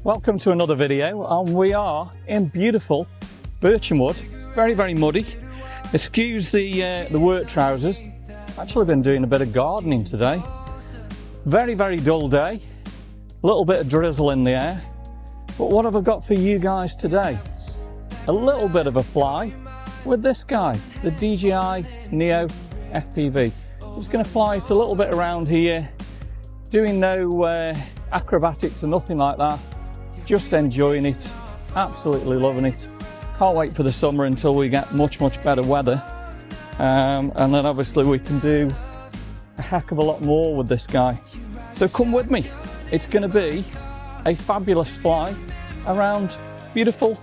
Welcome to another video, and we are in beautiful Birchenwood. Very, very muddy. Excuse the work trousers. Actually been doing a bit of gardening today. Very, very dull day. A little bit of drizzle in the air. But what have I got for you guys today? A little bit of a fly with this guy, the DJI Neo FPV. Just going to fly it a little bit around here, doing no acrobatics or nothing like that. Just enjoying it, absolutely loving it. Can't wait for the summer until we get much better weather, and then obviously we can do a heck of a lot more with this guy. So come with me. It's going to be a fabulous fly around beautiful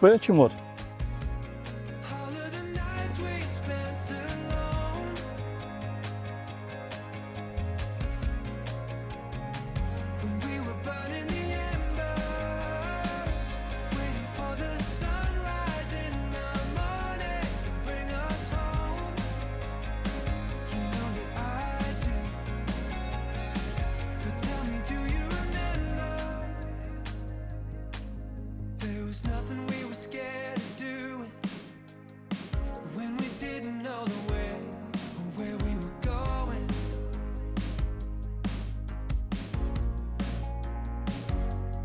Birchenwood. Nothing we were scared to do when we didn't know the way or where we were going.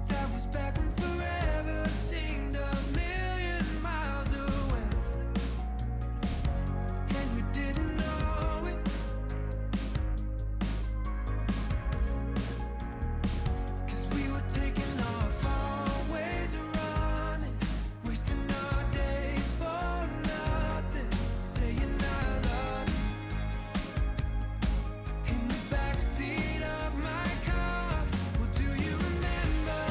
That was back when forever seemed a million miles away, and we didn't know it, 'cause we were taking off our ways around, wasting our days for nothing, saying I love you in the backseat of my car. Well, do you remember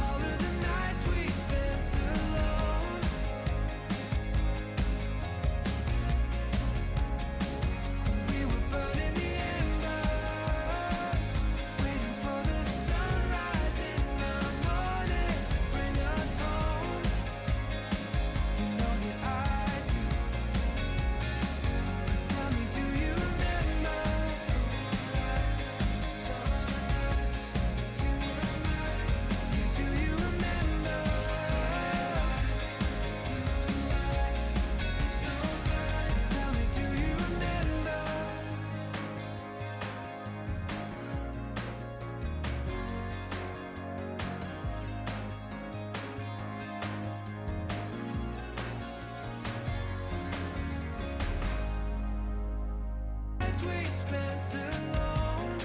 all of the nights we spent alone, when we were burning the embers, waiting for the sunrise in the morning, bring us home. You know that I do, but tell me, do you remember? Yeah, do you remember? Tell me, do you remember? Nights we spent alone,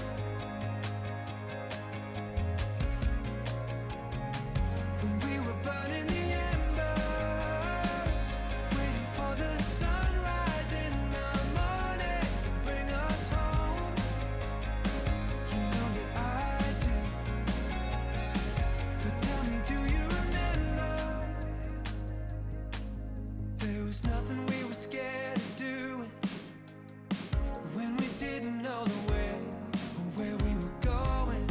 when we were burning the embers, waiting for the sunrise in the morning, bring us home. You know that I do, but tell me, do you remember? There was nothing we were scared to do when we didn't know the way or where we were going.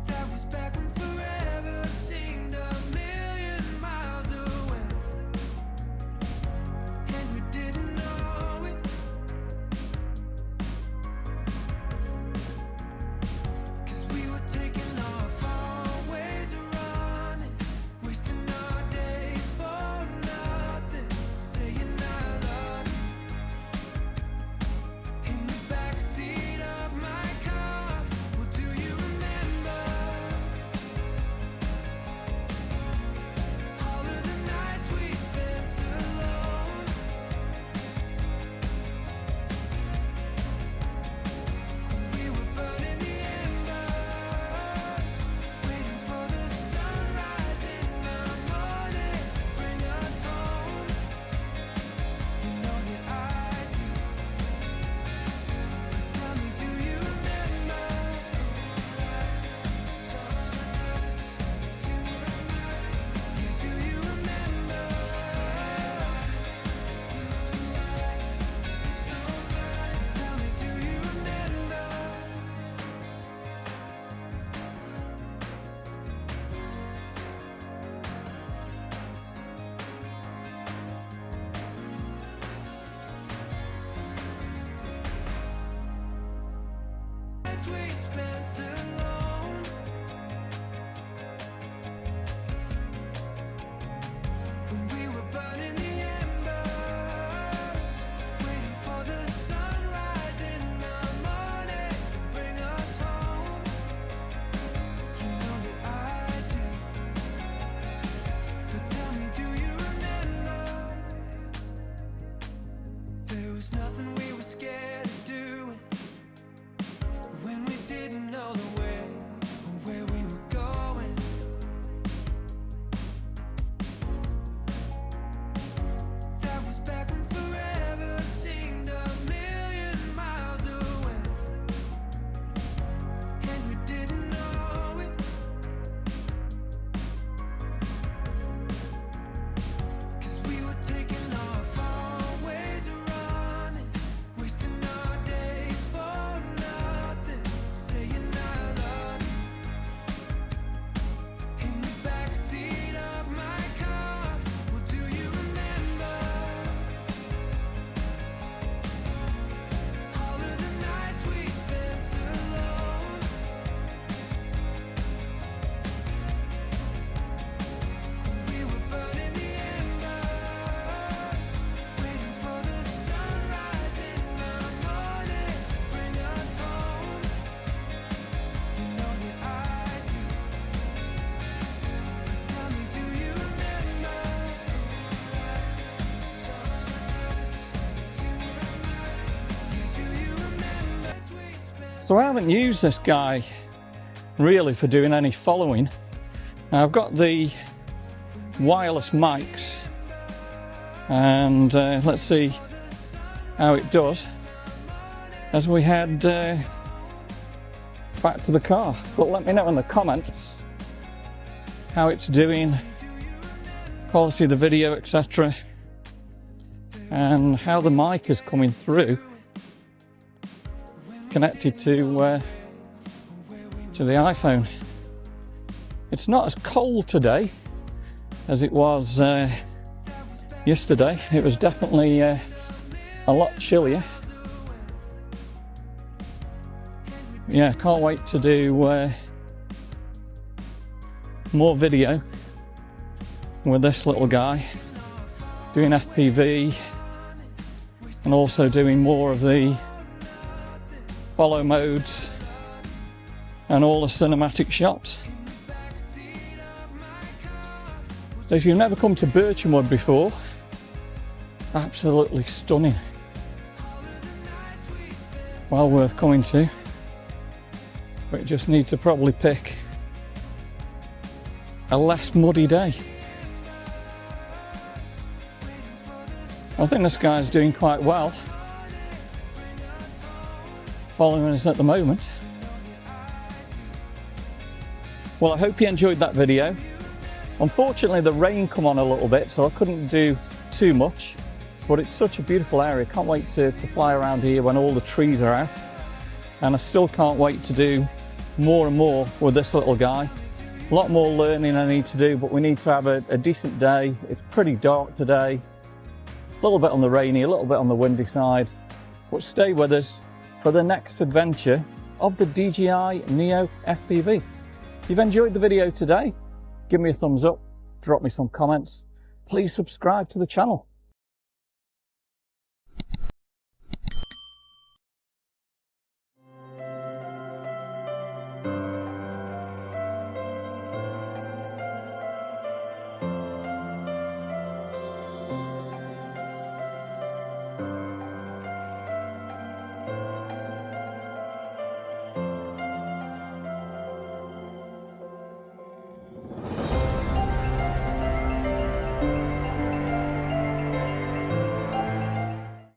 That was back when forever seemed a million miles away, and we didn't know it, 'cause we were taking off our ways around, wasting our days for nothing, saying I love you in the backseat of my car. Well, do you remember we spent alone. When we were burning the embers, waiting for the sunrise in the morning, bring us home. You know that I do. But tell me, do you remember? There was nothing we were scared of doing when we didn't know the way or where we were going. That was back when forever seemed a million miles away, and we didn't know it. 'Cause we were taking off our ways of running, wasting our days for nothing, saying I love you in the backseat of my car. Well, do you remember all of the nights we spent alone? When we were burning the embers, waiting for the sunrise in the morning, bring us home. You know that I do. But tell me, do you remember? Yeah, do you remember? We spent So I haven't used this guy really for doing any following. Now, I've got the wireless mics, and let's see how it does as we head back to the car. But let me know in the comments how it's doing, quality of the video, etc., and how the mic is coming through connected to the iPhone. It's not as cold today as it was yesterday. It was definitely a lot chillier. Yeah, can't wait to do more video with this little guy, doing FPV and also doing more of the follow modes and all the cinematic shots. So if you've never come to Birchenwood before, absolutely stunning. Well worth coming to. But you just need to probably pick a less muddy day. I think this guy's doing quite well, following us at the moment. Well, I hope you enjoyed that video. Unfortunately, the rain come on a little bit, so I couldn't do too much, but it's such a beautiful area. Can't wait to fly around here when all the trees are out, and I still can't wait to do more and more with this little guy. A lot more learning I need to do, but we need to have a decent day. It's pretty dark today, a little bit on the rainy, a little bit on the windy side, but stay with us for the next adventure of the DJI Neo FPV. If you've enjoyed the video today, give me a thumbs up, drop me some comments, please subscribe to the channel.